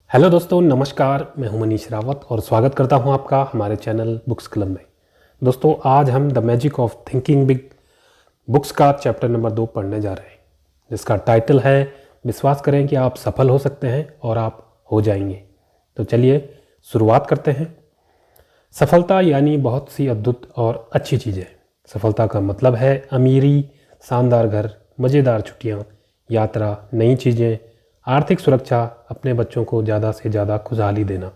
Hello दोस्तों, नमस्कार। मैं हूं मनीष रावत और स्वागत करता हूं आपका हमारे चैनल बुक्स क्लब में। दोस्तों, आज हम the magic of thinking big books का चैप्टर नंबर 2 पढ़ने जा रहे हैं, जिसका टाइटल है विश्वास करें कि आप सफल हो सकते हैं और आप हो जाएंगे। तो चलिए शुरुआत करते हैं। सफलता यानी बहुत सी अद्भुत और अच्छी चीज़ें। सफलता का मतलब है अमीरी, शानदार घर, मज़ेदार छुट्टियाँ, यात्रा, नई चीज़ें, आर्थिक सुरक्षा, अपने बच्चों को ज़्यादा से ज़्यादा खुशहाली देना।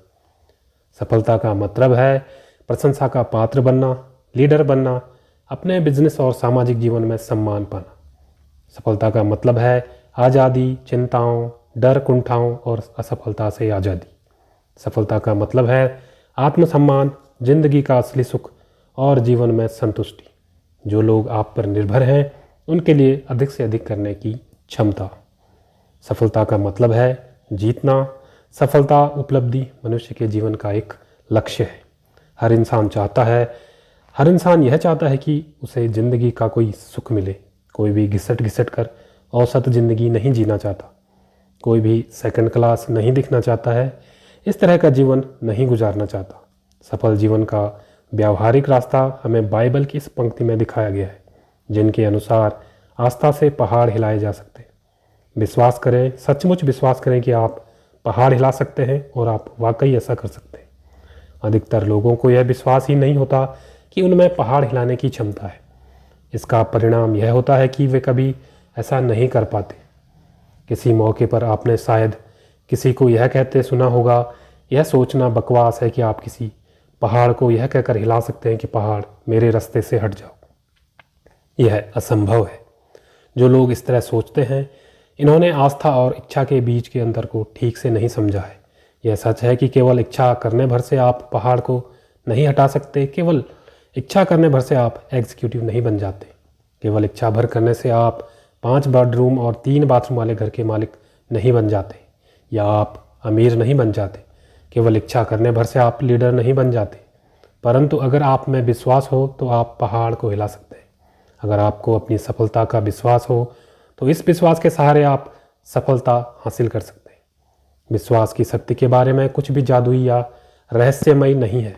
सफलता का मतलब है प्रशंसा का पात्र बनना, लीडर बनना, अपने बिजनेस और सामाजिक जीवन में सम्मान पाना। सफलता का मतलब है आज़ादी, चिंताओं, डर, कुंठाओं और असफलता से आज़ादी। सफलता का मतलब है आत्मसम्मान, जिंदगी का असली सुख और जीवन में संतुष्टि। जो लोग आप पर निर्भर हैं उनके लिए अधिक से अधिक करने की क्षमता। सफलता का मतलब है जीतना। सफलता उपलब्धि मनुष्य के जीवन का एक लक्ष्य है। हर इंसान यह चाहता है कि उसे ज़िंदगी का कोई सुख मिले। कोई भी घिसट कर औसत ज़िंदगी नहीं जीना चाहता। कोई भी सेकंड क्लास नहीं दिखना चाहता है। इस तरह का जीवन नहीं गुजारना चाहता। सफल जीवन का व्यावहारिक रास्ता हमें बाइबल की इस पंक्ति में दिखाया गया है, जिनके अनुसार आस्था से पहाड़ हिलाए जा सकते हैं। विश्वास करें, सचमुच विश्वास करें कि आप पहाड़ हिला सकते हैं और आप वाकई ऐसा कर सकते हैं। अधिकतर लोगों को यह विश्वास ही नहीं होता कि उनमें पहाड़ हिलाने की क्षमता है। इसका परिणाम यह होता है कि वे कभी ऐसा नहीं कर पाते। किसी मौके पर आपने शायद किसी को यह कहते सुना होगा, यह सोचना बकवास है कि आप किसी पहाड़ को यह कहकर हिला सकते हैं कि पहाड़ मेरे रास्ते से हट जाओ। यह असंभव है। जो लोग इस तरह सोचते हैं, इन्होंने आस्था और इच्छा के बीच के अंतर को ठीक से नहीं समझा है। यह सच है कि केवल इच्छा करने भर से आप पहाड़ को नहीं हटा सकते। केवल इच्छा करने भर से आप एग्जीक्यूटिव नहीं बन जाते। केवल इच्छा भर करने से आप 5 बेडरूम और 3 बाथरूम वाले घर के मालिक नहीं बन जाते, या आप अमीर नहीं बन जाते। केवल इच्छा करने भर से आप लीडर नहीं बन जाते। परंतु अगर आप में विश्वास हो तो आप पहाड़ को हिला सकते हैं। अगर आपको अपनी सफलता का विश्वास हो तो इस विश्वास के सहारे आप सफलता हासिल कर सकते हैं। विश्वास की शक्ति के बारे में कुछ भी जादुई या रहस्यमय नहीं है।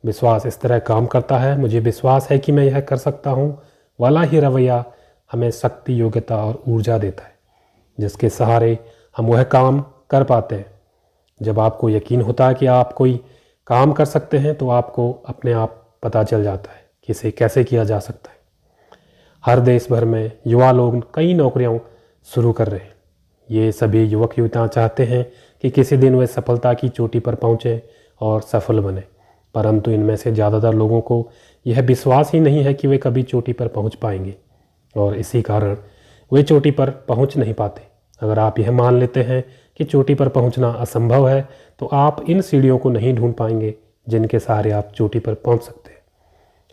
विश्वास इस तरह काम करता है, मुझे विश्वास है कि मैं यह कर सकता हूँ वाला ही रवैया हमें शक्ति, योग्यता और ऊर्जा देता है, जिसके सहारे हम वह काम कर पाते हैं। जब आपको यकीन होता है कि आप कोई काम कर सकते हैं तो आपको अपने आप पता चल जाता है कि इसे कैसे किया जा सकता है। हर देश भर में युवा लोग कई नौकरियां शुरू कर रहे हैं। ये सभी युवक युवतियाँ चाहते हैं कि किसी दिन वे सफलता की चोटी पर पहुँचें और सफल बने। परंतु इनमें से ज़्यादातर लोगों को यह विश्वास ही नहीं है कि वे कभी चोटी पर पहुँच पाएंगे, और इसी कारण वे चोटी पर पहुँच नहीं पाते। अगर आप यह मान लेते हैं कि चोटी पर पहुँचना असंभव है तो आप इन सीढ़ियों को नहीं ढूंढ पाएंगे जिनके सहारे आप चोटी पर पहुँच सकते हैं।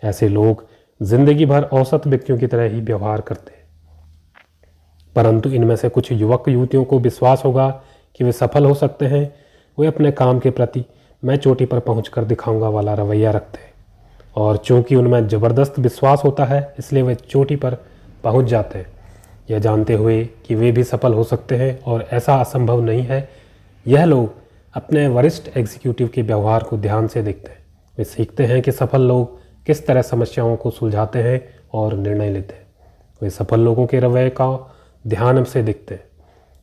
ऐसे लोग जिंदगी भर औसत व्यक्तियों की तरह ही व्यवहार करते हैं। परंतु इनमें से कुछ युवक युवतियों को विश्वास होगा कि वे सफल हो सकते हैं। वे अपने काम के प्रति मैं चोटी पर पहुंचकर दिखाऊंगा वाला रवैया रखते हैं, और चूंकि उनमें ज़बरदस्त विश्वास होता है इसलिए वे चोटी पर पहुंच जाते हैं, यह जानते हुए कि वे भी सफल हो सकते हैं और ऐसा असंभव नहीं है। यह लोग अपने वरिष्ठ एग्जीक्यूटिव के व्यवहार को ध्यान से देखते हैं। वे सीखते हैं कि सफल लोग किस तरह समस्याओं को सुलझाते हैं और निर्णय लेते हैं। वे सफल लोगों के रवैये का ध्यान से देखते हैं।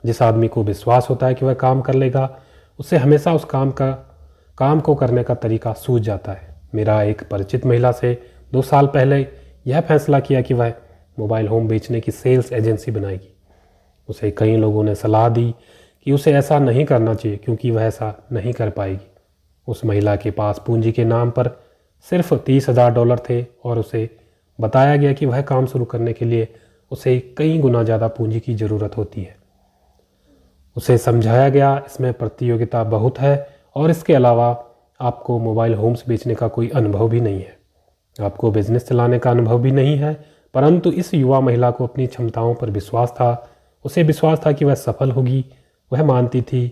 जिस आदमी को विश्वास होता है कि वह काम कर लेगा, उसे हमेशा उस काम को करने का तरीका सूझ जाता है। मेरा एक परिचित महिला से 2 साल पहले यह फैसला किया कि वह मोबाइल होम बेचने की सेल्स एजेंसी बनाएगी। उसे कई लोगों ने सलाह दी कि उसे ऐसा नहीं करना चाहिए क्योंकि वह ऐसा नहीं कर पाएगी। उस महिला के पास पूंजी के नाम पर सिर्फ $30,000 थे और उसे बताया गया कि वह काम शुरू करने के लिए उसे कई गुना ज़्यादा पूंजी की ज़रूरत होती है। उसे समझाया गया इसमें प्रतियोगिता बहुत है और इसके अलावा आपको मोबाइल होम्स बेचने का कोई अनुभव भी नहीं है, आपको बिजनेस चलाने का अनुभव भी नहीं है। परंतु इस युवा महिला को अपनी क्षमताओं पर विश्वास था। उसे विश्वास था कि वह सफल होगी। वह मानती थी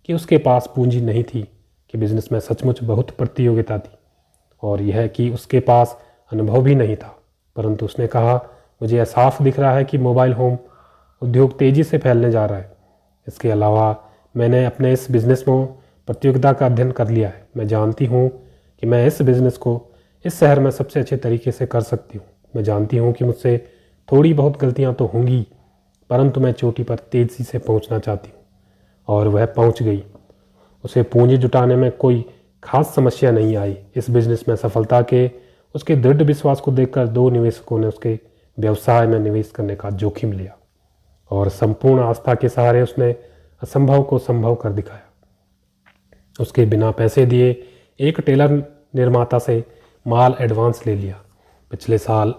कि उसके पास पूंजी नहीं थी, कि बिजनेस में सचमुच बहुत प्रतियोगिता थी, और यह कि उसके पास अनुभव भी नहीं था। परंतु उसने कहा, मुझे यह साफ दिख रहा है कि मोबाइल होम उद्योग तेज़ी से फैलने जा रहा है। इसके अलावा मैंने अपने इस बिज़नेस में प्रतियोगिता का अध्ययन कर लिया है। मैं जानती हूँ कि मैं इस बिज़नेस को इस शहर में सबसे अच्छे तरीके से कर सकती हूँ। मैं जानती हूँ कि मुझसे थोड़ी बहुत गलतियाँ तो होंगी, परंतु मैं चोटी पर तेज़ी से पहुँचना चाहती हूँ। और वह पहुँच गई। उसे पूंजी जुटाने में कोई खास समस्या नहीं आई। इस बिज़नेस में सफलता के उसके दृढ़ विश्वास को देखकर 2 निवेशकों ने उसके व्यवसाय में निवेश करने का जोखिम लिया और संपूर्ण आस्था के सहारे उसने असंभव को संभव कर दिखाया। उसके बिना पैसे दिए एक टेलर निर्माता से माल एडवांस ले लिया। पिछले साल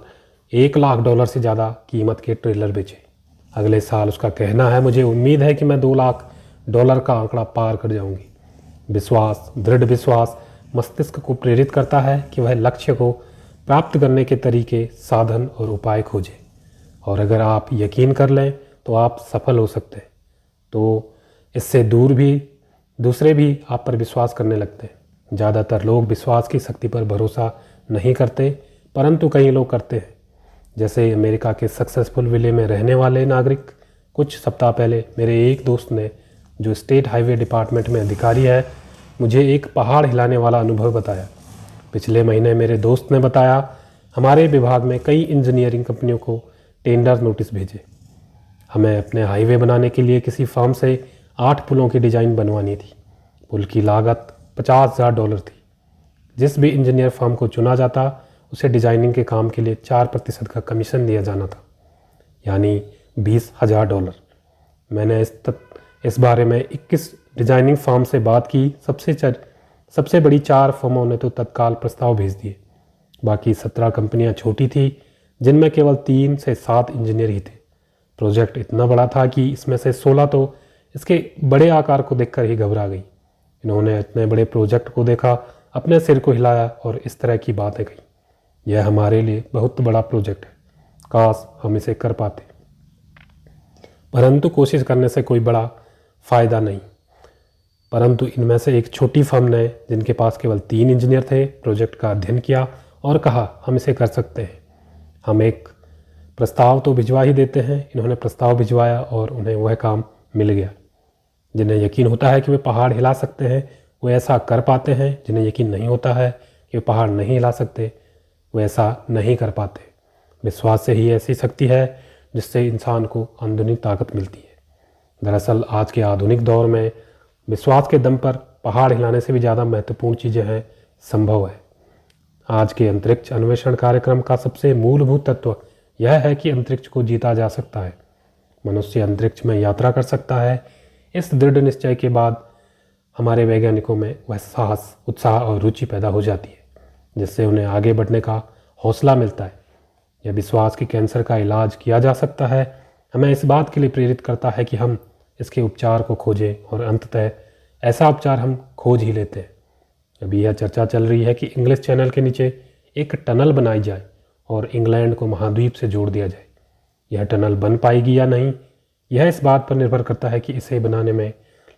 $1 लाख से ज़्यादा कीमत के ट्रेलर बेचे। अगले साल उसका कहना है, मुझे उम्मीद है कि मैं $2 लाख का आंकड़ा पार कर जाऊंगी। विश्वास, दृढ़ विश्वास मस्तिष्क को प्रेरित करता है कि वह लक्ष्य को प्राप्त करने के तरीके, साधन और उपाय खोजे। और अगर आप यकीन कर लें तो आप सफल हो सकते हैं। तो इससे दूसरे भी आप पर विश्वास करने लगते हैं। ज़्यादातर लोग विश्वास की शक्ति पर भरोसा नहीं करते, परंतु कई लोग करते हैं। जैसे अमेरिका के सक्सेसफुल विले में रहने वाले नागरिक। कुछ सप्ताह पहले मेरे एक दोस्त ने, जो स्टेट हाईवे डिपार्टमेंट में अधिकारी है, मुझे एक पहाड़ हिलाने वाला अनुभव बताया। पिछले महीने मेरे दोस्त ने बताया, हमारे विभाग में कई इंजीनियरिंग कंपनियों को टेंडर नोटिस भेजे। हमें अपने हाईवे बनाने के लिए किसी फर्म से 8 पुलों की डिज़ाइन बनवानी थी। पुल की लागत $50,000 थी। जिस भी इंजीनियर फर्म को चुना जाता उसे डिज़ाइनिंग के काम के लिए 4% का कमीशन दिया जाना था, यानी $20,000। मैंने इस बारे में 21 डिज़ाइनिंग फर्म से बात की। सबसे बड़ी 4 फर्मों ने तो तत्काल प्रस्ताव भेज दिए। बाकी 17 कंपनियां छोटी थी, जिनमें केवल 3 से 7 इंजीनियर ही थे। प्रोजेक्ट इतना बड़ा था कि इसमें से 16 तो इसके बड़े आकार को देखकर ही घबरा गई। इन्होंने इतने बड़े प्रोजेक्ट को देखा, अपने सिर को हिलाया और इस तरह की बातें कही, यह हमारे लिए बहुत बड़ा प्रोजेक्ट है, काश हम इसे कर पाते। परंतु कोशिश करने से कोई बड़ा फ़ायदा नहीं। परंतु इनमें से एक छोटी फर्म ने, जिनके पास केवल 3 इंजीनियर थे, प्रोजेक्ट का अध्ययन किया और कहा, हम इसे कर सकते हैं। हम एक प्रस्ताव तो भिजवा ही देते हैं। इन्होंने प्रस्ताव भिजवाया और उन्हें वह काम मिल गया। जिन्हें यकीन होता है कि वे पहाड़ हिला सकते हैं, वे ऐसा कर पाते हैं। जिन्हें यकीन नहीं होता है कि वे पहाड़ नहीं हिला सकते, वे ऐसा नहीं कर पाते। विश्वास से ही ऐसी शक्ति है जिससे इंसान को अंदरूनी ताकत मिलती है। दरअसल आज के आधुनिक दौर में विश्वास के दम पर पहाड़ हिलाने से भी ज़्यादा महत्वपूर्ण चीज़ें हैं संभव है। आज के अंतरिक्ष अन्वेषण कार्यक्रम का सबसे मूलभूत तत्व यह है कि अंतरिक्ष को जीता जा सकता है। मनुष्य अंतरिक्ष में यात्रा कर सकता है। इस दृढ़ निश्चय के बाद हमारे वैज्ञानिकों में वह साहस, उत्साह और रुचि पैदा हो जाती है, जिससे उन्हें आगे बढ़ने का हौसला मिलता है। यह विश्वास कि कैंसर का इलाज किया जा सकता है हमें इस बात के लिए प्रेरित करता है कि हम इसके उपचार को खोजें और अंततः ऐसा उपचार हम खोज ही लेते हैं। अभी यह चर्चा चल रही है कि इंग्लिश चैनल के नीचे एक टनल बनाई जाए और इंग्लैंड को महाद्वीप से जोड़ दिया जाए। यह टनल बन पाएगी या नहीं, यह इस बात पर निर्भर करता है कि इसे बनाने में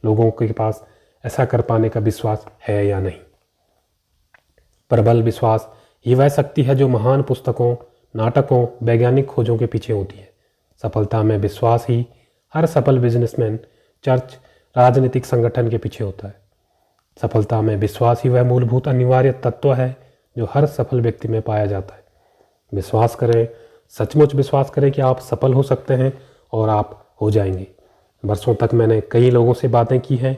लोगों के पास ऐसा कर पाने का विश्वास है या नहीं। प्रबल विश्वास ही वह शक्ति है जो महान पुस्तकों, नाटकों, वैज्ञानिक खोजों के पीछे होती है। सफलता में विश्वास ही हर सफल बिजनेसमैन, चर्च, राजनीतिक संगठन के पीछे होता है। सफलता में विश्वास ही वह मूलभूत अनिवार्य तत्व है जो हर सफल व्यक्ति में पाया जाता है। विश्वास करें, सचमुच विश्वास करें कि आप सफल हो सकते हैं और आप हो जाएंगे। वर्षों तक मैंने कई लोगों से बातें की हैं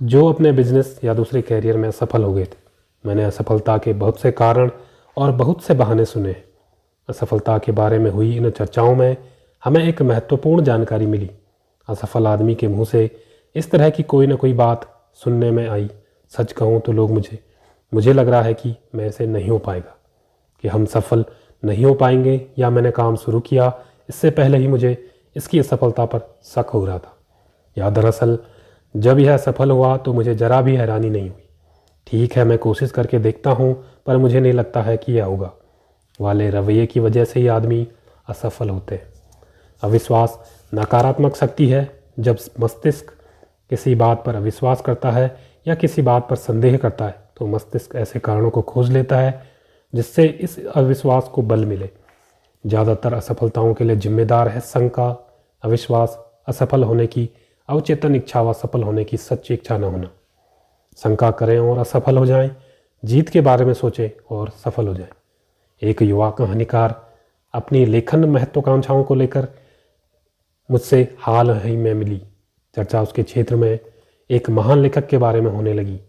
जो अपने बिजनेस या दूसरे कैरियर में असफल हो गए थे। मैंने असफलता के बहुत से कारण और बहुत से बहाने सुने हैं। असफलता के बारे में हुई इन चर्चाओं में हमें एक महत्वपूर्ण जानकारी मिली। असफल आदमी के मुंह से इस तरह की कोई ना कोई बात सुनने में आई। सच कहूँ तो लोग मुझे लग रहा है कि मैं ऐसे नहीं हो पाएगा, कि हम सफल नहीं हो पाएंगे, या मैंने काम शुरू किया इससे पहले ही मुझे इसकी असफलता पर शक हो रहा था। या दरअसल जब यह सफल हुआ तो मुझे ज़रा भी हैरानी नहीं हुई। ठीक है, मैं कोशिश करके देखता हूँ, पर मुझे नहीं लगता है कि यह होगा वाले रवैये की वजह से ही आदमी असफल होते हैं। अविश्वास नकारात्मक शक्ति है। जब मस्तिष्क किसी बात पर अविश्वास करता है या किसी बात पर संदेह करता है तो मस्तिष्क ऐसे कारणों को खोज लेता है जिससे इस अविश्वास को बल मिले। ज़्यादातर असफलताओं के लिए जिम्मेदार है शंका, अविश्वास, असफल होने की अवचेतन इच्छा व सफल होने की सच्ची इच्छा न होना। शंका करें और असफल हो जाएं, जीत के बारे में सोचें और सफल हो जाएं। एक युवा कहानीकार अपनी लेखन महत्वाकांक्षाओं को लेकर मुझसे हाल ही में मिली। चर्चा उसके क्षेत्र में एक महान लेखक के बारे में होने लगी।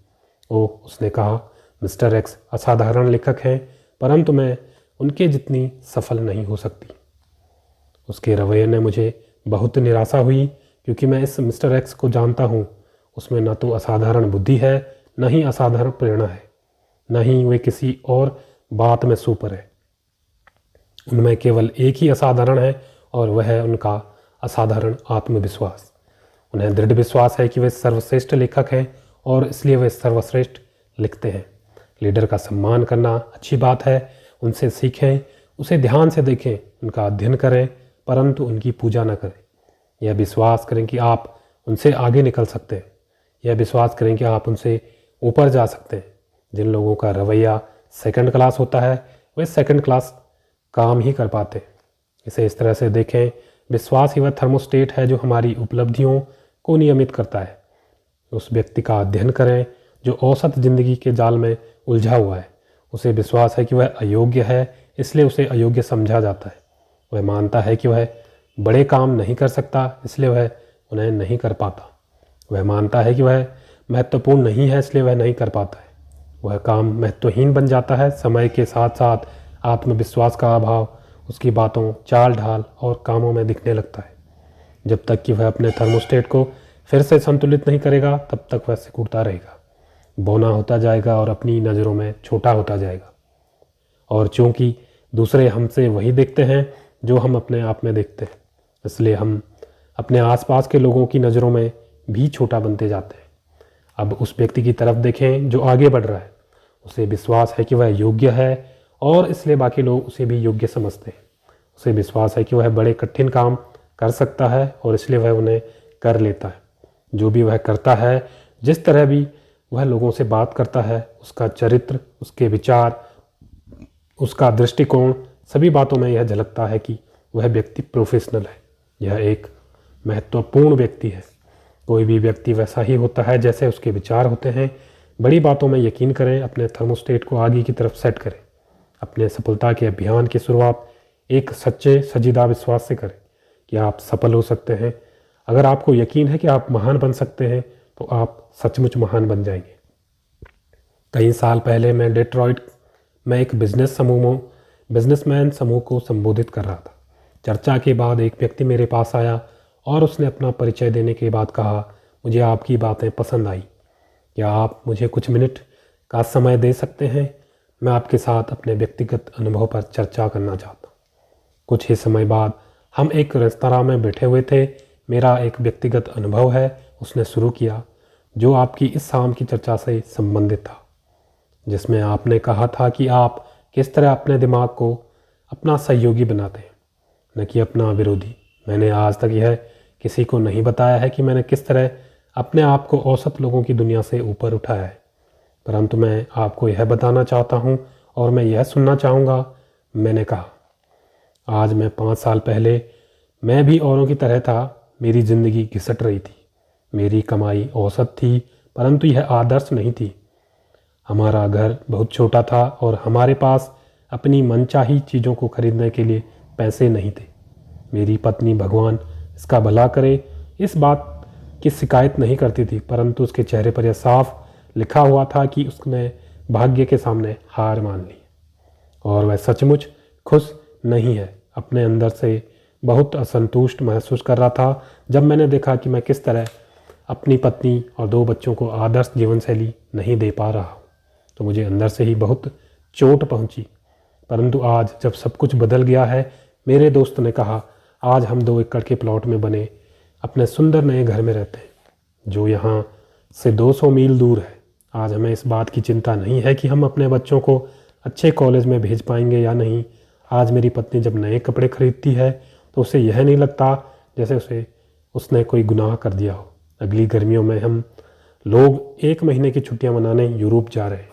उसने कहा, मिस्टर एक्स असाधारण लेखक हैं, परंतु मैं उनके जितनी सफल नहीं हो सकती। उसके रवैये ने मुझे बहुत निराशा हुई, क्योंकि मैं इस मिस्टर एक्स को जानता हूँ। उसमें न तो असाधारण बुद्धि है, न ही असाधारण प्रेरणा है, न ही वे किसी और बात में सुपर है। उनमें केवल एक ही असाधारण है, और वह है उनका असाधारण आत्मविश्वास। उन्हें दृढ़ विश्वास है कि वे सर्वश्रेष्ठ लेखक हैं, और इसलिए वे सर्वश्रेष्ठ लिखते हैं। लीडर का सम्मान करना अच्छी बात है, उनसे सीखें, उसे ध्यान से देखें, उनका अध्ययन करें, परंतु उनकी पूजा न करें। यह विश्वास करें कि आप उनसे आगे निकल सकते हैं। यह विश्वास करें कि आप उनसे ऊपर जा सकते हैं। जिन लोगों का रवैया सेकंड क्लास होता है, वे सेकंड क्लास काम ही कर पाते हैं। इसे इस तरह से देखें, विश्वास ही वह थर्मोस्टेट है जो हमारी उपलब्धियों को नियमित करता है। उस व्यक्ति का अध्ययन करें जो औसत जिंदगी के जाल में उलझा हुआ है। उसे विश्वास है कि वह अयोग्य है, इसलिए उसे अयोग्य समझा जाता है। वह मानता है कि वह बड़े काम नहीं कर सकता, इसलिए वह उन्हें नहीं कर पाता। वह मानता है कि वह महत्वपूर्ण नहीं है, इसलिए वह नहीं कर पाता है। वह काम महत्वहीन बन जाता है। समय के साथ साथ आत्मविश्वास का अभाव उसकी बातों, चाल ढाल और कामों में दिखने लगता है। जब तक कि वह अपने थर्मोस्टेट को फिर से संतुलित नहीं करेगा, तब तक वह सिकुड़ता रहेगा, बौना होता जाएगा और अपनी नज़रों में छोटा होता जाएगा। और चूंकि दूसरे हमसे वही देखते हैं जो हम अपने आप में देखते हैं, इसलिए हम अपने आसपास के लोगों की नज़रों में भी छोटा बनते जाते हैं। अब उस व्यक्ति की तरफ देखें जो आगे बढ़ रहा है। उसे विश्वास है कि वह योग्य है, और इसलिए बाकी लोग उसे भी योग्य समझते हैं। उसे विश्वास है कि वह बड़े कठिन काम कर सकता है, और इसलिए वह उन्हें कर लेता है। जो भी वह करता है, जिस तरह भी वह लोगों से बात करता है, उसका चरित्र, उसके विचार, उसका दृष्टिकोण, सभी बातों में यह झलकता है कि वह व्यक्ति प्रोफेशनल है। यह एक महत्वपूर्ण व्यक्ति है। कोई भी व्यक्ति वैसा ही होता है जैसे उसके विचार होते हैं। बड़ी बातों में यकीन करें, अपने थर्मोस्टेट को आगे की तरफ सेट करें। अपने सफलता के अभियान की शुरुआत एक सच्चे सजीदा विश्वास से करें कि आप सफल हो सकते हैं। अगर आपको यकीन है कि आप महान बन सकते हैं, तो आप सचमुच महान बन जाएंगे। कई साल पहले मैं डेट्रॉइट में एक बिजनेसमैन समूह को संबोधित कर रहा था। चर्चा के बाद एक व्यक्ति मेरे पास आया और उसने अपना परिचय देने के बाद कहा, मुझे आपकी बातें पसंद आई। क्या आप मुझे कुछ मिनट का समय दे सकते हैं? मैं आपके साथ अपने व्यक्तिगत अनुभव पर चर्चा करना चाहता हूँ। कुछ ही समय बाद हम एक रेस्तरां में बैठे हुए थे। मेरा एक व्यक्तिगत अनुभव है, उसने शुरू किया, जो आपकी इस शाम की चर्चा से संबंधित था, जिसमें आपने कहा था कि आप किस तरह अपने दिमाग को अपना सहयोगी बनाते हैं, न कि अपना विरोधी। मैंने आज तक यह किसी को नहीं बताया है कि मैंने किस तरह अपने आप को औसत लोगों की दुनिया से ऊपर उठाया है, परंतु मैं आपको यह बताना चाहता हूँ और मैं यह सुनना चाहूँगा। मैंने कहा, आज मैं 5 साल पहले मैं भी औरों की तरह था। मेरी ज़िंदगी घिसट रही थी। मेरी कमाई औसत थी, परंतु यह आदर्श नहीं थी। हमारा घर बहुत छोटा था और हमारे पास अपनी मनचाही चीज़ों को खरीदने के लिए पैसे नहीं थे। मेरी पत्नी, भगवान इसका भला करे, इस बात की शिकायत नहीं करती थी, परंतु उसके चेहरे पर यह साफ लिखा हुआ था कि उसने भाग्य के सामने हार मान ली और वह सचमुच खुश नहीं है। अपने अंदर से बहुत असंतुष्ट महसूस कर रहा था जब मैंने देखा कि मैं किस तरह अपनी पत्नी और 2 बच्चों को आदर्श जीवन शैली नहीं दे पा रहा हूँ। तो मुझे अंदर से ही बहुत चोट पहुँची। परंतु आज जब सब कुछ बदल गया है, मेरे दोस्त ने कहा, आज हम 2 एकड़ के प्लॉट में बने अपने सुंदर नए घर में रहते हैं, जो यहाँ से 200 मील दूर है। आज हमें इस बात की चिंता नहीं है कि हम अपने बच्चों को अच्छे कॉलेज में भेज पाएंगे या नहीं। आज मेरी पत्नी जब नए कपड़े खरीदती है तो उसे यह नहीं लगता जैसे उसने कोई गुनाह कर दिया हो। अगली गर्मियों में हम लोग 1 महीने की छुट्टियां मनाने यूरोप जा रहे हैं।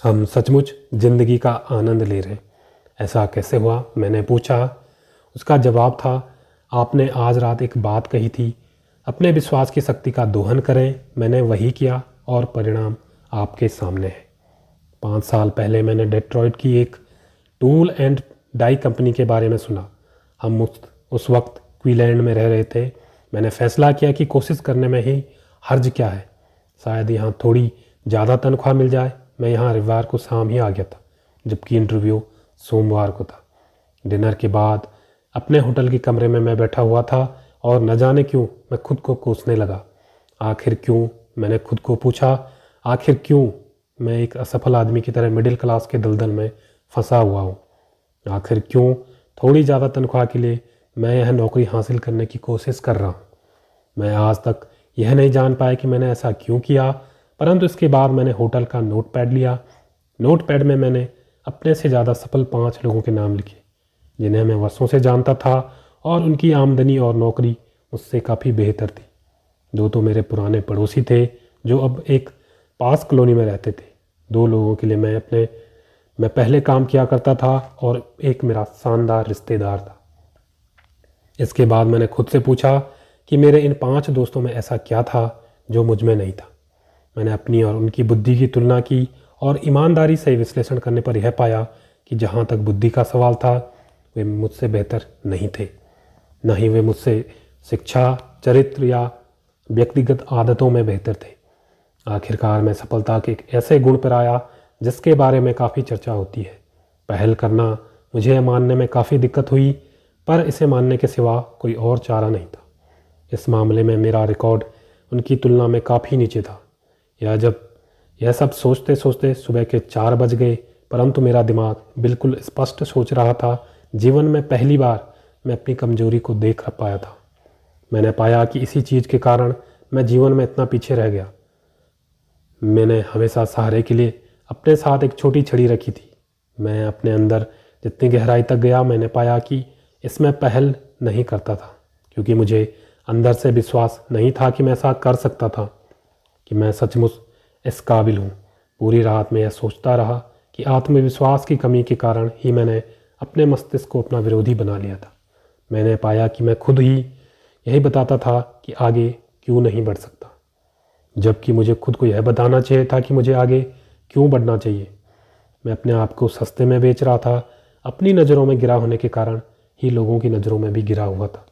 हम सचमुच ज़िंदगी का आनंद ले रहे हैं। ऐसा कैसे हुआ? मैंने पूछा। उसका जवाब था, आपने आज रात एक बात कही थी अपने विश्वास की शक्ति का दोहन करें। मैंने वही किया और परिणाम आपके सामने है। 5 साल पहले मैंने डेट्रॉइट की एक टूल एंड डाई कंपनी के बारे में सुना। हम उस वक्त क्वीलैंड में रह रहे थे। मैंने फैसला किया कि कोशिश करने में ही हर्ज क्या है, शायद यहाँ थोड़ी ज़्यादा तनख्वाह मिल जाए। मैं यहाँ रविवार को शाम ही आ गया था, जबकि इंटरव्यू सोमवार को था। डिनर के बाद अपने होटल के कमरे में मैं बैठा हुआ था और न जाने क्यों मैं खुद को कोसने लगा। आखिर क्यों, मैंने खुद को पूछा, आखिर क्यों मैं एक असफल आदमी की तरह मिडिल क्लास के दलदल में फंसा हुआ हूँ? आखिर क्यों थोड़ी ज़्यादा तनख्वाह के लिए मैं यह नौकरी हासिल करने की कोशिश कर रहा हूँ? मैं आज तक यह नहीं जान पाया कि मैंने ऐसा क्यों किया, परंतु इसके बाद मैंने होटल का नोटपैड लिया। नोटपैड में मैंने अपने से ज़्यादा सफल 5 लोगों के नाम लिखे, जिन्हें मैं वर्षों से जानता था और उनकी आमदनी और नौकरी मुझसे काफ़ी बेहतर थी। 2 तो मेरे पुराने पड़ोसी थे जो अब एक पास कॉलोनी में रहते थे। 2 लोगों के लिए मैं पहले काम किया करता था और एक मेरा शानदार रिश्तेदार था। इसके बाद मैंने खुद से पूछा कि मेरे इन 5 दोस्तों में ऐसा क्या था जो मुझ में नहीं था। मैंने अपनी और उनकी बुद्धि की तुलना की और ईमानदारी से विश्लेषण करने पर यह पाया कि जहाँ तक बुद्धि का सवाल था, वे मुझसे बेहतर नहीं थे। न ही वे मुझसे शिक्षा, चरित्र या व्यक्तिगत आदतों में बेहतर थे। आखिरकार मैं सफलता के एक ऐसे गुण पर आया जिसके बारे में काफ़ी चर्चा होती है। पहल करना मुझे यह मानने में काफ़ी दिक्कत हुई, पर इसे मानने के सिवा कोई और चारा नहीं था। इस मामले में मेरा रिकॉर्ड उनकी तुलना में काफ़ी नीचे था। यह सब सोचते सोचते सुबह के 4 बज गए, परंतु मेरा दिमाग बिल्कुल स्पष्ट सोच रहा था। जीवन में पहली बार मैं अपनी कमजोरी को देख पाया था। मैंने पाया कि इसी चीज़ के कारण मैं जीवन में इतना पीछे रह गया। मैंने हमेशा सहारे के लिए अपने साथ एक छोटी छड़ी रखी थी। मैं अपने अंदर जितनी गहराई तक गया, मैंने पाया कि इसमें पहल नहीं करता था, क्योंकि मुझे अंदर से विश्वास नहीं था कि मैं ऐसा कर सकता था, कि मैं सचमुच इस काबिल हूँ। पूरी रात में यह सोचता रहा कि आत्मविश्वास की कमी के कारण ही मैंने अपने मस्तिष्क को अपना विरोधी बना लिया था। मैंने पाया कि मैं खुद ही यही बताता था कि आगे क्यों नहीं बढ़ सकता, जबकि मुझे खुद को यह बताना चाहिए था कि मुझे आगे क्यों बढ़ना चाहिए। मैं अपने आप को सस्ते में बेच रहा था। अपनी नज़रों में गिरा होने के कारण ही लोगों की नज़रों में भी गिरा हुआ था।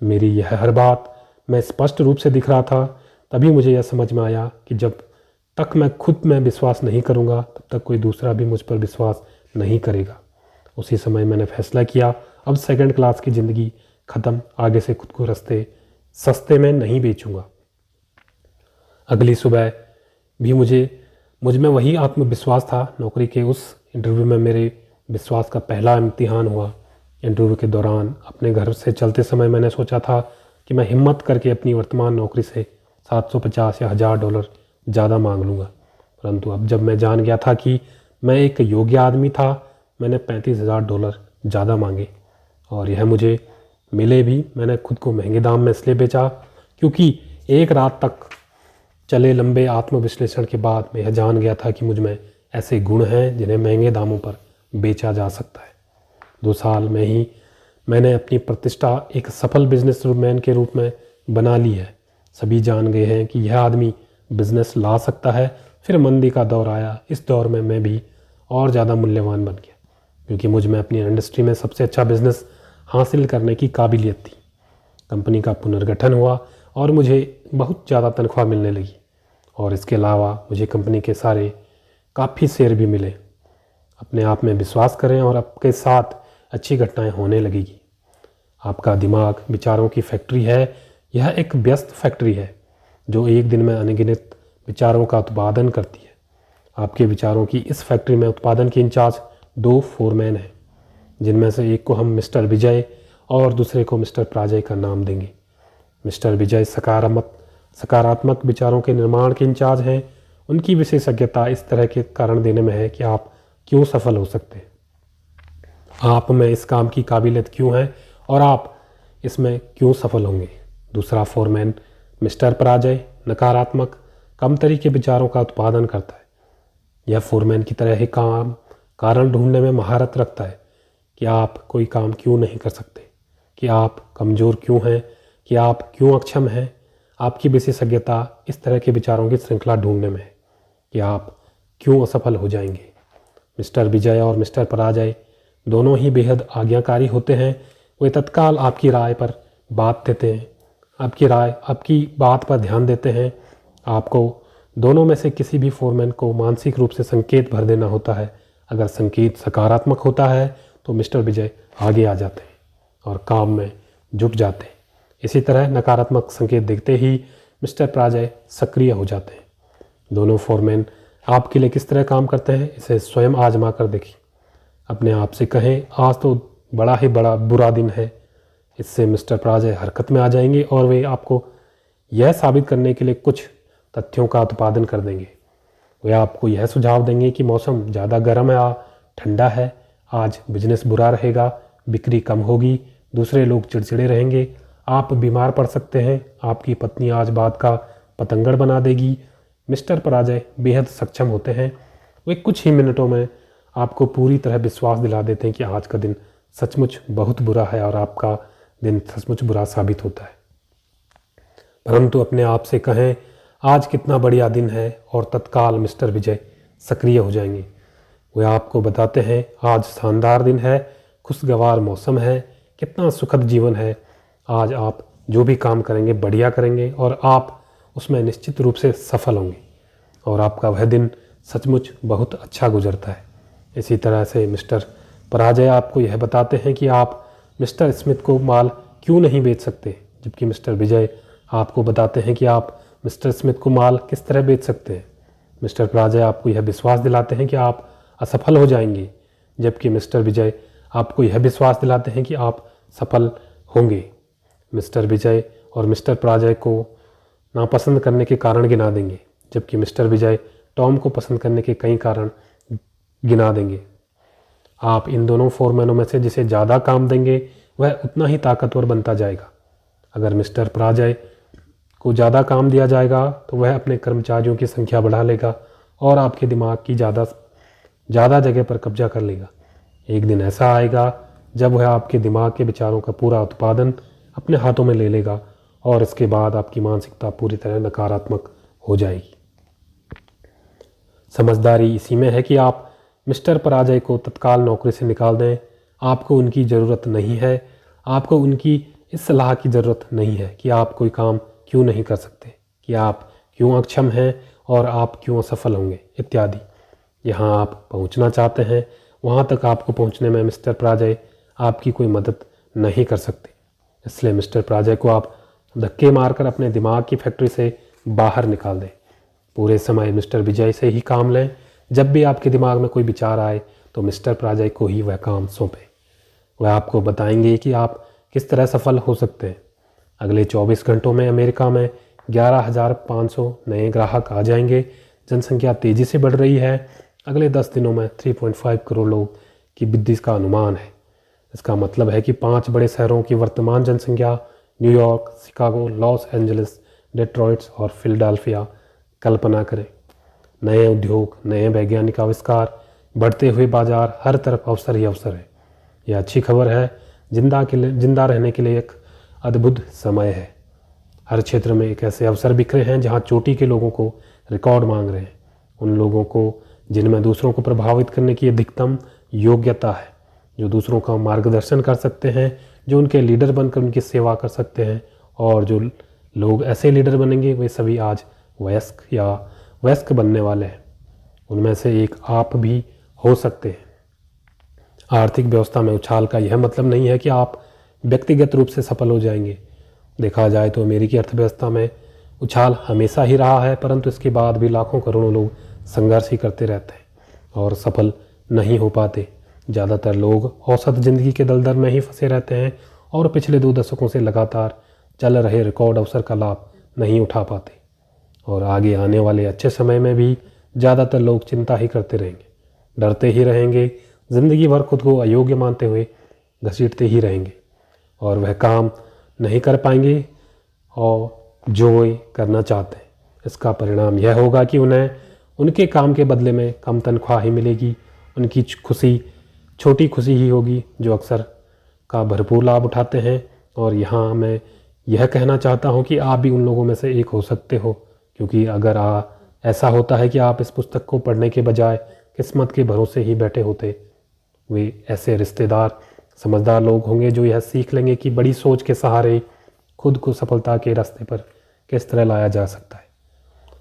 मेरी यह हर बात मैं स्पष्ट रूप से दिख रहा था। तभी मुझे यह समझ में आया कि जब तक मैं खुद में विश्वास नहीं करूँगा, तब तक कोई दूसरा भी मुझ पर विश्वास नहीं करेगा। उसी समय मैंने फैसला किया, अब सेकंड क्लास की ज़िंदगी ख़त्म। आगे से खुद को रास्ते सस्ते में नहीं बेचूंगा। अगली सुबह भी मुझ में वही आत्मविश्वास था। नौकरी के उस इंटरव्यू में मेरे विश्वास का पहला इम्तिहान हुआ। इंटरव्यू के दौरान अपने घर से चलते समय मैंने सोचा था कि मैं हिम्मत करके अपनी वर्तमान नौकरी से 750 या $1000 ज़्यादा मांग लूँगा। परंतु अब जब मैं जान गया था कि मैं एक योग्य आदमी था, मैंने $35,000 ज़्यादा मांगे और यह मुझे मिले भी। मैंने खुद को महंगे दाम में इसलिए बेचा क्योंकि एक रात तक चले लंबे आत्मविश्लेषण के बाद मैं यह जान गया था कि मुझ में ऐसे गुण हैं जिन्हें महंगे दामों पर बेचा जा सकता है। 2 साल में ही मैंने अपनी प्रतिष्ठा एक सफल बिजनेसमैन के रूप में बना ली है। सभी जान गए हैं कि यह आदमी बिजनेस ला सकता है। फिर मंदी का दौर आया। इस दौर में मैं भी और ज़्यादा मूल्यवान बन गया, क्योंकि मुझ में अपनी इंडस्ट्री में सबसे अच्छा बिजनेस हासिल करने की काबिलियत थी। कंपनी का पुनर्गठन हुआ और मुझे बहुत ज़्यादा तनख्वाह मिलने लगी, और इसके अलावा मुझे कंपनी के सारे काफ़ी शेयर भी मिले। अपने आप में विश्वास करें और आपके साथ अच्छी घटनाएं होने लगेगी। आपका दिमाग विचारों की फैक्ट्री है। यह एक व्यस्त फैक्ट्री है जो एक दिन में अनगिनत विचारों का उत्पादन करती है। आपके विचारों की इस फैक्ट्री में उत्पादन के इंचार्ज 2 फोरमैन हैं, जिनमें से एक को हम मिस्टर विजय और दूसरे को मिस्टर प्राजय का नाम देंगे। मिस्टर विजय सकारात्मक विचारों के निर्माण के इंचार्ज हैं। उनकी विशेषज्ञता इस तरह के कारण देने में है कि आप क्यों सफल हो सकते हैं, आप में इस काम की काबिलियत क्यों है और आप इसमें क्यों सफल होंगे। दूसरा फोरमैन मिस्टर पराजय नकारात्मक कम तरीके विचारों का उत्पादन करता है। यह फोरमैन की तरह ही कारण ढूंढने में महारत रखता है कि आप कोई काम क्यों नहीं कर सकते, कि आप कमज़ोर क्यों हैं, कि आप क्यों अक्षम हैं। आपकी विशेषज्ञता इस तरह के विचारों की श्रृंखला ढूंढने में है कि आप क्यों असफल हो जाएंगे। मिस्टर विजय और मिस्टर पराजय दोनों ही बेहद आज्ञाकारी होते हैं। वे तत्काल आपकी राय पर बात देते हैं, आपकी बात पर ध्यान देते हैं। आपको दोनों में से किसी भी फोरमैन को मानसिक रूप से संकेत भर देना होता है। अगर संकेत सकारात्मक होता है तो मिस्टर विजय आगे आ जाते हैं और काम में जुट जाते हैं। इसी तरह नकारात्मक संकेत देखते ही मिस्टर पराजय सक्रिय हो जाते हैं। दोनों फोरमैन आपके लिए किस तरह काम करते हैं, इसे स्वयं आजमा कर देखिए। अपने आप से कहें, आज तो बड़ा बुरा दिन है। इससे मिस्टर पराजय हरकत में आ जाएंगे और वे आपको यह साबित करने के लिए कुछ तथ्यों का उत्पादन कर देंगे। वे आपको यह सुझाव देंगे कि मौसम ज़्यादा गर्म या ठंडा है, आज बिजनेस बुरा रहेगा, बिक्री कम होगी, दूसरे लोग चिड़चिड़े रहेंगे, आप बीमार पड़ सकते हैं, आपकी पत्नी आज बात का पतंगड़ बना देगी। मिस्टर पराजय बेहद सक्षम होते हैं। वे कुछ ही मिनटों में आपको पूरी तरह विश्वास दिला देते हैं कि आज का दिन सचमुच बहुत बुरा है और आपका दिन सचमुच बुरा साबित होता है। परंतु अपने आप से कहें, आज कितना बढ़िया दिन है, और तत्काल मिस्टर विजय सक्रिय हो जाएंगे। वे आपको बताते हैं, आज शानदार दिन है, खुशगवार मौसम है, कितना सुखद जीवन है, आज आप जो भी काम करेंगे बढ़िया करेंगे और आप उसमें निश्चित रूप से सफल होंगे और आपका वह दिन सचमुच बहुत अच्छा गुजरता है। इसी तरह से मिस्टर पराजय आपको यह बताते हैं कि आप मिस्टर स्मिथ को माल क्यों नहीं बेच सकते, जबकि मिस्टर विजय आपको बताते हैं कि आप मिस्टर स्मिथ को माल किस तरह बेच सकते हैं। मिस्टर पराजय आपको यह विश्वास दिलाते हैं कि आप असफल हो जाएंगे, जबकि मिस्टर विजय आपको यह विश्वास दिलाते हैं कि आप सफल होंगे। मिस्टर विजय और मिस्टर पराजय को नापसंद करने के कारण गिना देंगे, जबकि मिस्टर विजय टॉम को पसंद करने के कई कारण गिना देंगे। आप इन दोनों फोरमैनों में से जिसे ज़्यादा काम देंगे वह उतना ही ताकतवर बनता जाएगा। अगर मिस्टर पराजय को ज़्यादा काम दिया जाएगा तो वह अपने कर्मचारियों की संख्या बढ़ा लेगा और आपके दिमाग की ज़्यादा जगह पर कब्जा कर लेगा। एक दिन ऐसा आएगा जब वह आपके दिमाग के विचारों का पूरा उत्पादन अपने हाथों में ले लेगा और इसके बाद आपकी मानसिकता पूरी तरह नकारात्मक हो जाएगी। समझदारी इसी में है कि आप मिस्टर पराजय को तत्काल नौकरी से निकाल दें। आपको उनकी ज़रूरत नहीं है, आपको उनकी इस सलाह की ज़रूरत नहीं है कि आप कोई काम क्यों नहीं कर सकते, कि आप क्यों अक्षम हैं और आप क्यों असफल होंगे इत्यादि। यहाँ आप पहुँचना चाहते हैं, वहाँ तक आपको पहुँचने में मिस्टर पराजय आपकी कोई मदद नहीं कर सकते। इसलिए मिस्टर पराजय को आप धक्के मारकर अपने दिमाग की फैक्ट्री से बाहर निकाल दें। पूरे समय मिस्टर विजय से ही काम लें। जब भी आपके दिमाग में कोई विचार आए तो मिस्टर पराजय को ही वह काम सौंपें। वह आपको बताएंगे कि आप किस तरह सफल हो सकते हैं। अगले 24 घंटों में अमेरिका में 11,500 नए ग्राहक आ जाएंगे। जनसंख्या तेज़ी से बढ़ रही है। अगले 10 दिनों में 3.5 करोड़ लोग की वृद्धि का अनुमान है। इसका मतलब है कि 5 बड़े शहरों की वर्तमान जनसंख्या New York, Chicago, Los Angeles, Detroit और फिलाडेल्फिया। कल्पना करें, नए उद्योग, नए वैज्ञानिक आविष्कार, बढ़ते हुए बाजार, हर तरफ अवसर ही अवसर है। यह अच्छी खबर है। जिंदा रहने के लिए एक अद्भुत समय है। हर क्षेत्र में एक ऐसे अवसर बिखरे हैं जहां चोटी के लोगों को रिकॉर्ड मांग रहे हैं। उन लोगों को जिनमें दूसरों को प्रभावित करने की अधिकतम योग्यता है, जो दूसरों का मार्गदर्शन कर सकते हैं, जो उनके लीडर बनकर उनकी सेवा कर सकते हैं। और जो लोग ऐसे लीडर बनेंगे वे सभी आज वयस्क या वयस्क बनने वाले हैं। उनमें से एक आप भी हो सकते हैं। आर्थिक व्यवस्था में उछाल का यह मतलब नहीं है कि आप व्यक्तिगत रूप से सफल हो जाएंगे। देखा जाए तो अमेरिकी अर्थव्यवस्था में उछाल हमेशा ही रहा है, परंतु इसके बाद भी लाखों करोड़ों लोग संघर्ष ही करते रहते हैं और सफल नहीं हो पाते। ज़्यादातर लोग औसत ज़िंदगी के दलदल में ही फंसे रहते हैं और पिछले 2 दशकों से लगातार चल रहे रिकॉर्ड अवसर का लाभ नहीं उठा पाते। और आगे आने वाले अच्छे समय में भी ज़्यादातर लोग चिंता ही करते रहेंगे, डरते ही रहेंगे, ज़िंदगी भर खुद को अयोग्य मानते हुए घसीटते ही रहेंगे और वह काम नहीं कर पाएंगे और जो वे करना चाहते हैं। इसका परिणाम यह होगा कि उन्हें उनके काम के बदले में कम तनख्वाह ही मिलेगी। उनकी खुशी छोटी खुशी ही होगी जो अक्सर का भरपूर लाभ उठाते हैं। और यहाँ मैं यह कहना चाहता हूँ कि आप भी उन लोगों में से एक हो सकते हो, क्योंकि अगर ऐसा होता है कि आप इस पुस्तक को पढ़ने के बजाय किस्मत के भरोसे ही बैठे होते, वे ऐसे रिश्तेदार समझदार लोग होंगे जो यह सीख लेंगे कि बड़ी सोच के सहारे खुद को सफलता के रास्ते पर किस तरह लाया जा सकता है।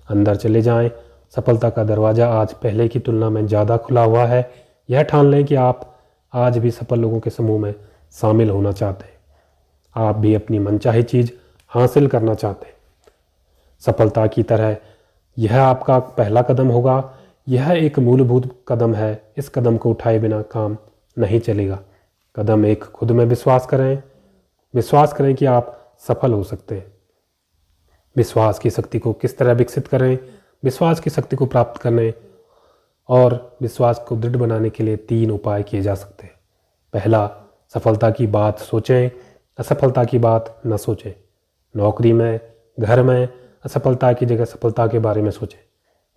अंदर चले जाएं, सफलता का दरवाज़ा आज पहले की तुलना में ज़्यादा खुला हुआ है। यह ठान लें कि आप आज भी सफल लोगों के समूह में शामिल होना चाहते हैं। आप भी अपनी मनचाही चीज़ हासिल करना चाहते हैं। सफलता की तरह यह आपका पहला कदम होगा। यह एक मूलभूत कदम है। इस कदम को उठाए बिना काम नहीं चलेगा। कदम एक, खुद में विश्वास करें। विश्वास करें कि आप सफल हो सकते हैं। विश्वास की शक्ति को किस तरह विकसित करें? विश्वास की शक्ति को प्राप्त करने और विश्वास को दृढ़ बनाने के लिए 3 उपाय किए जा सकते हैं। पहला, सफलता की बात सोचें, असफलता की बात न सोचें। नौकरी में, घर में असफलता की जगह सफलता के बारे में सोचें।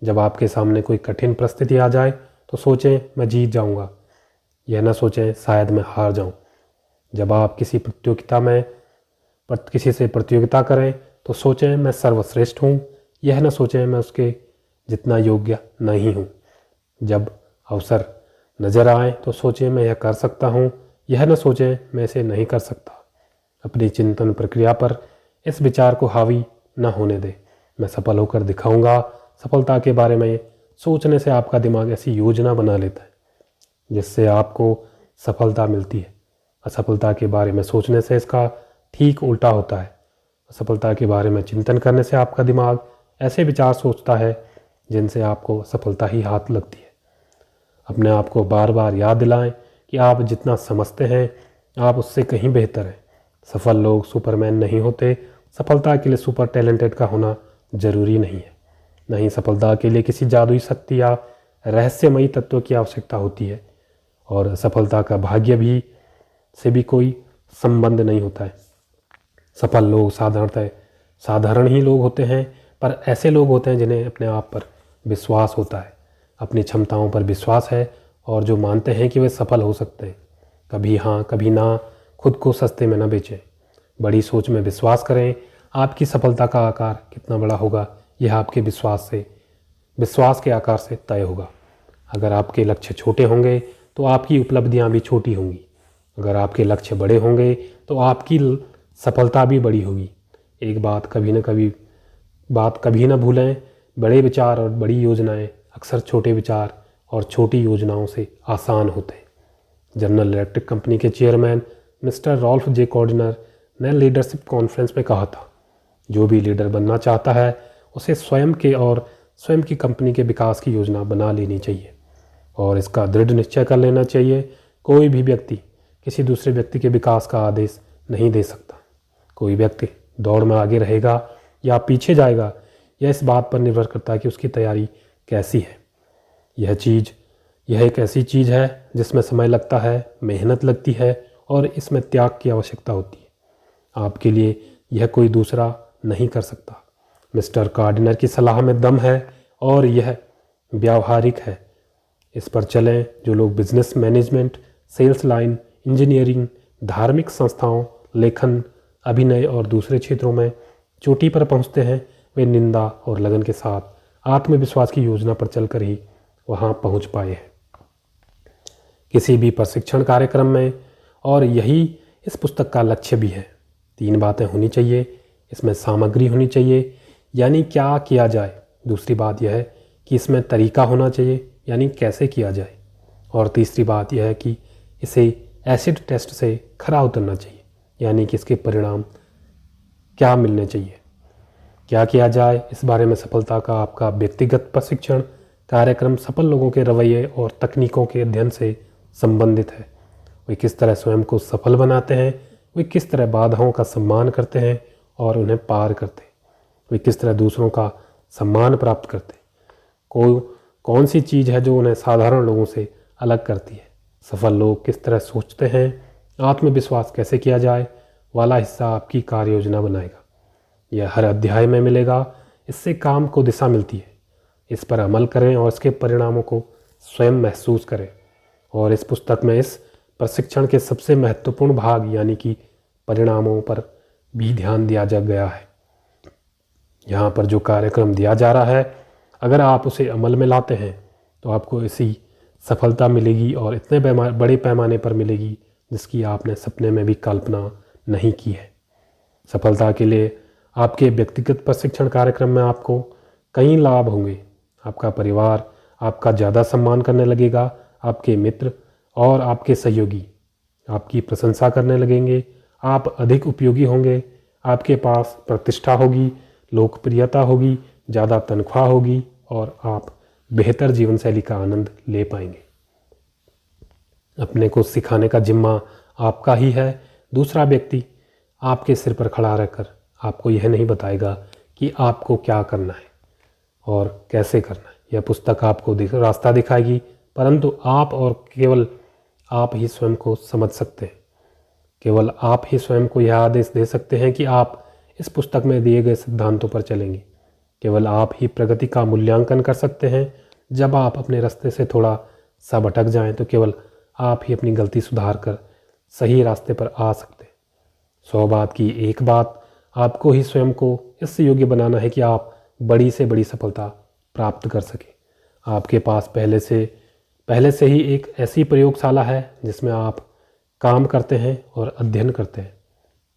जब आपके सामने कोई कठिन परिस्थिति आ जाए तो सोचें मैं जीत जाऊंगा। यह न सोचें शायद मैं हार जाऊं। जब आप किसी से प्रतियोगिता करें तो सोचें मैं सर्वश्रेष्ठ हूं। यह न सोचें मैं उसके जितना योग्य नहीं हूं। जब अवसर नज़र आए तो सोचें मैं यह कर सकता हूं। यह न सोचें मैं इसे नहीं कर सकता। अपनी चिंतन प्रक्रिया पर इस विचार को हावी न होने दें, मैं सफल होकर दिखाऊंगा। सफलता के बारे में सोचने से आपका दिमाग ऐसी योजना बना लेता है जिससे आपको सफलता मिलती है। असफलता के बारे में सोचने से इसका ठीक उल्टा होता है। असफलता के बारे में चिंतन करने से आपका दिमाग ऐसे विचार सोचता है जिनसे आपको सफलता ही हाथ लगती है। अपने आप को बार बार याद दिलाएं कि आप जितना समझते हैं आप उससे कहीं बेहतर हैं। सफल लोग सुपरमैन नहीं होते। सफलता के लिए सुपर टैलेंटेड का होना जरूरी नहीं है। नहीं, सफलता के लिए किसी जादुई शक्ति या रहस्यमयी तत्व की आवश्यकता होती है। और सफलता का भाग्य भी से भी कोई संबंध नहीं होता है। सफल लोग साधारण ही लोग होते हैं, पर ऐसे लोग होते हैं जिन्हें अपने आप पर विश्वास होता है, अपनी क्षमताओं पर विश्वास है और जो मानते हैं कि वे सफल हो सकते हैं। कभी हाँ कभी ना, खुद को सस्ते में न बेचें। बड़ी सोच में विश्वास करें। आपकी सफलता का आकार कितना बड़ा होगा यह आपके विश्वास के आकार से तय होगा। अगर आपके लक्ष्य छोटे होंगे तो आपकी उपलब्धियां भी छोटी होंगी। अगर आपके लक्ष्य बड़े होंगे तो आपकी सफलता भी बड़ी होगी। एक बात कभी ना भूलें, बड़े विचार और बड़ी योजनाएं अक्सर छोटे विचार और छोटी योजनाओं से आसान होते हैं। जनरल इलेक्ट्रिक कंपनी के चेयरमैन मिस्टर रॉल्फ जे कॉर्डनर ने लीडरशिप कॉन्फ्रेंस में कहा था, जो भी लीडर बनना चाहता है उसे स्वयं की कंपनी के विकास की योजना बना लेनी चाहिए और इसका दृढ़ निश्चय कर लेना चाहिए। कोई भी व्यक्ति किसी दूसरे व्यक्ति के विकास का आदेश नहीं दे सकता। कोई व्यक्ति दौड़ में आगे रहेगा या पीछे जाएगा, यह इस बात पर निर्भर करता है कि उसकी तैयारी कैसी है। यह एक ऐसी चीज़ है जिसमें समय लगता है, मेहनत लगती है और इसमें त्याग की आवश्यकता होती है। आपके लिए यह कोई दूसरा नहीं कर सकता। मिस्टर कार्डिनर की सलाह में दम है और यह व्यावहारिक है। इस पर चलें। जो लोग business management, sales line, engineering, धार्मिक संस्थाओं, लेखन, अभिनय और दूसरे क्षेत्रों में चोटी पर पहुंचते हैं, वे निंदा और लगन के साथ आत्मविश्वास की योजना पर चलकर ही वहां पहुंच पाए हैं। किसी भी प्रशिक्षण कार्यक्रम में, और यही इस पुस्तक का लक्ष्य भी है, 3 बातें होनी चाहिए। इसमें सामग्री होनी चाहिए, यानी क्या किया जाए। दूसरी बात यह है कि इसमें तरीका होना चाहिए, यानी कैसे किया जाए। और तीसरी बात यह है कि इसे एसिड टेस्ट से खरा उतरना चाहिए, यानी कि इसके परिणाम क्या मिलने चाहिए। क्या किया जाए, इस बारे में सफलता का आपका व्यक्तिगत प्रशिक्षण कार्यक्रम सफल लोगों के रवैये और तकनीकों के अध्ययन से संबंधित है। वे किस तरह स्वयं को सफल बनाते हैं, वे किस तरह बाधाओं का सम्मान करते हैं और उन्हें पार करते हैं, वे किस तरह दूसरों का सम्मान प्राप्त करते हैं, कौन सी चीज़ है जो उन्हें साधारण लोगों से अलग करती है, सफल लोग किस तरह सोचते हैं, आत्मविश्वास कैसे किया जाए वाला हिस्सा आपकी कार्य योजना बनाएगा। यह हर अध्याय में मिलेगा। इससे काम को दिशा मिलती है। इस पर अमल करें और इसके परिणामों को स्वयं महसूस करें। और इस पुस्तक में इस प्रशिक्षण के सबसे महत्वपूर्ण भाग यानी कि परिणामों पर भी ध्यान दिया जा गया है। यहाँ पर जो कार्यक्रम दिया जा रहा है, अगर आप उसे अमल में लाते हैं तो आपको ऐसी सफलता मिलेगी और इतने बड़े पैमाने पर मिलेगी जिसकी आपने सपने में भी कल्पना नहीं की है। सफलता के लिए आपके व्यक्तिगत प्रशिक्षण कार्यक्रम में आपको कई लाभ होंगे। आपका परिवार आपका ज़्यादा सम्मान करने लगेगा, आपके मित्र और आपके सहयोगी आपकी प्रशंसा करने लगेंगे, आप अधिक उपयोगी होंगे, आपके पास प्रतिष्ठा होगी, लोकप्रियता होगी, ज़्यादा तनख्वाह होगी और आप बेहतर जीवन शैली का आनंद ले पाएंगे। अपने को सिखाने का जिम्मा आपका ही है। दूसरा व्यक्ति आपके सिर पर खड़ा रहकर आपको यह नहीं बताएगा कि आपको क्या करना है और कैसे करना है। यह पुस्तक आपको रास्ता दिखाएगी, परंतु आप और केवल आप ही स्वयं को समझ सकते हैं। केवल आप ही स्वयं को यह आदेश दे सकते हैं कि आप इस पुस्तक में दिए गए सिद्धांतों पर चलेंगे। केवल आप ही प्रगति का मूल्यांकन कर सकते हैं। जब आप अपने रास्ते से थोड़ा सा भटक जाएं तो केवल आप ही अपनी गलती सुधार कर सही रास्ते पर आ सकते हैं। 100 बात की एक बात, आपको ही स्वयं को इस योग्य बनाना है कि आप बड़ी से बड़ी सफलता प्राप्त कर सकें। आपके पास पहले से ही एक ऐसी प्रयोगशाला है जिसमें आप काम करते हैं और अध्ययन करते हैं।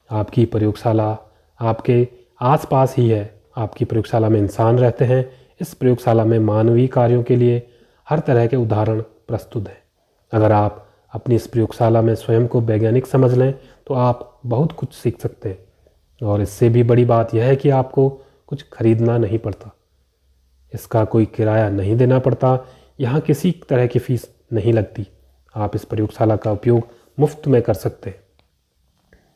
आपकी प्रयोगशाला आपके आसपास ही है। आपकी प्रयोगशाला में इंसान रहते हैं। इस प्रयोगशाला में मानवीय कार्यों के लिए हर तरह के उदाहरण प्रस्तुत हैं। अगर आप अपनी इस प्रयोगशाला में स्वयं को वैज्ञानिक समझ लें तो आप बहुत कुछ सीख सकते हैं। और इससे भी बड़ी बात यह है कि आपको कुछ खरीदना नहीं पड़ता, इसका कोई किराया नहीं देना पड़ता, यहाँ किसी तरह की फीस नहीं लगती। आप इस प्रयोगशाला का उपयोग मुफ्त में कर सकते हैं।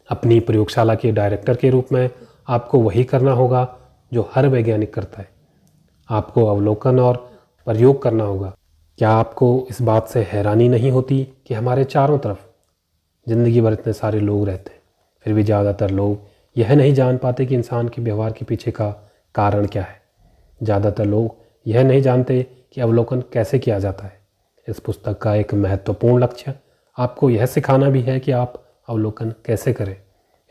अपनी प्रयोगशाला के डायरेक्टर के रूप में आपको वही करना होगा जो हर वैज्ञानिक करता है। आपको अवलोकन और प्रयोग करना होगा। क्या आपको इस बात से हैरानी नहीं होती कि हमारे चारों तरफ ज़िंदगी भर इतने सारे लोग रहते हैं, फिर भी ज़्यादातर लोग यह नहीं जान पाते कि इंसान के व्यवहार के पीछे का कारण क्या है। ज़्यादातर लोग यह नहीं जानते कि अवलोकन कैसे किया जाता है। इस पुस्तक का एक महत्वपूर्ण लक्ष्य आपको यह सिखाना भी है कि आप अवलोकन कैसे करें,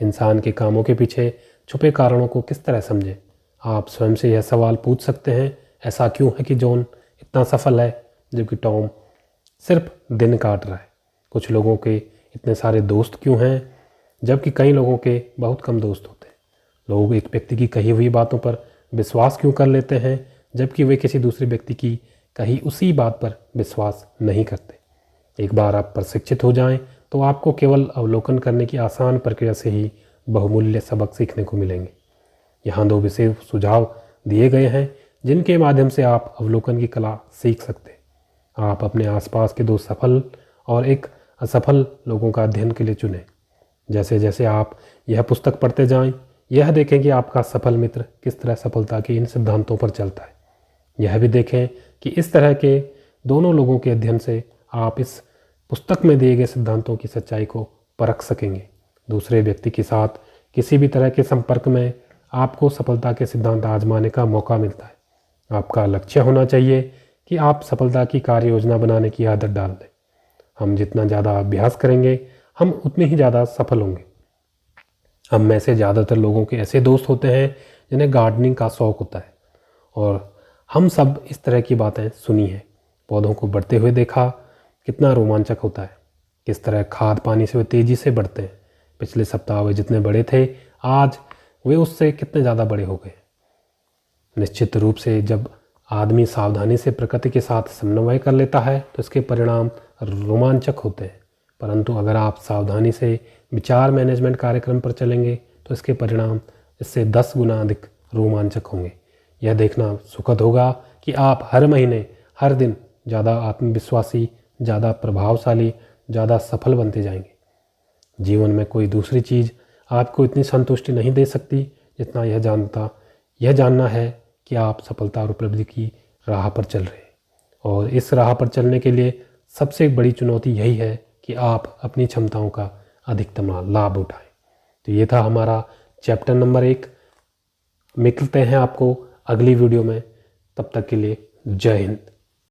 इंसान के कामों के पीछे छुपे कारणों को किस तरह समझें। आप स्वयं से यह सवाल पूछ सकते हैं, ऐसा क्यों है कि जॉन इतना सफल है जबकि टॉम सिर्फ दिन काट रहा है? कुछ लोगों के इतने सारे दोस्त क्यों हैं जबकि कई लोगों के बहुत कम दोस्त होते हैं? लोग एक व्यक्ति की कही हुई बातों पर विश्वास क्यों कर लेते हैं जबकि वे किसी दूसरे व्यक्ति की कही उसी बात पर विश्वास नहीं करते? एक बार आप प्रशिक्षित हो जाएं तो आपको केवल अवलोकन करने की आसान प्रक्रिया से ही बहुमूल्य सबक सीखने को मिलेंगे। यहाँ 2 विशेष सुझाव दिए गए हैं जिनके माध्यम से आप अवलोकन की कला सीख सकते हैं। आप अपने आसपास के 2 सफल और 1 असफल लोगों का अध्ययन के लिए चुनें। जैसे जैसे आप यह पुस्तक पढ़ते जाएं, यह देखें कि आपका सफल मित्र किस तरह सफलता के इन सिद्धांतों पर चलता है। यह भी देखें कि इस तरह के दोनों लोगों के अध्ययन से आप इस पुस्तक में दिए गए सिद्धांतों की सच्चाई को परख सकेंगे। दूसरे व्यक्ति के साथ किसी भी तरह के संपर्क में आपको सफलता के सिद्धांत आजमाने का मौका मिलता है। आपका लक्ष्य होना चाहिए कि आप सफलता की कार्य योजना बनाने की आदत डाल दें। हम जितना ज़्यादा अभ्यास करेंगे हम उतने ही ज़्यादा सफल होंगे। हम में से ज़्यादातर लोगों के ऐसे दोस्त होते हैं जिन्हें गार्डनिंग का शौक़ होता है और हम सब इस तरह की बातें सुनी हैं। पौधों को बढ़ते हुए देखा, कितना रोमांचक होता है, किस तरह खाद पानी से वे तेज़ी से बढ़ते हैं। पिछले सप्ताह वे जितने बड़े थे आज वे उससे कितने ज़्यादा बड़े हो गए। निश्चित रूप से जब आदमी सावधानी से प्रकृति के साथ समन्वय कर लेता है तो इसके परिणाम रोमांचक होते हैं, परंतु अगर आप सावधानी से विचार मैनेजमेंट कार्यक्रम पर चलेंगे तो इसके परिणाम इससे 10 गुना अधिक रोमांचक होंगे। यह देखना सुखद होगा कि आप हर महीने हर दिन ज़्यादा आत्मविश्वासी, ज़्यादा प्रभावशाली, ज़्यादा सफल बनते जाएंगे। जीवन में कोई दूसरी चीज़ आपको इतनी संतुष्टि नहीं दे सकती जितना यह जानना है कि आप सफलता और उपलब्धि की राह पर चल रहे हैं। और इस राह पर चलने के लिए सबसे बड़ी चुनौती यही है कि आप अपनी क्षमताओं का अधिकतम लाभ उठाएं। तो ये था हमारा चैप्टर नंबर 1। मिलते हैं आपको अगली वीडियो में, तब तक के लिए जय हिंद।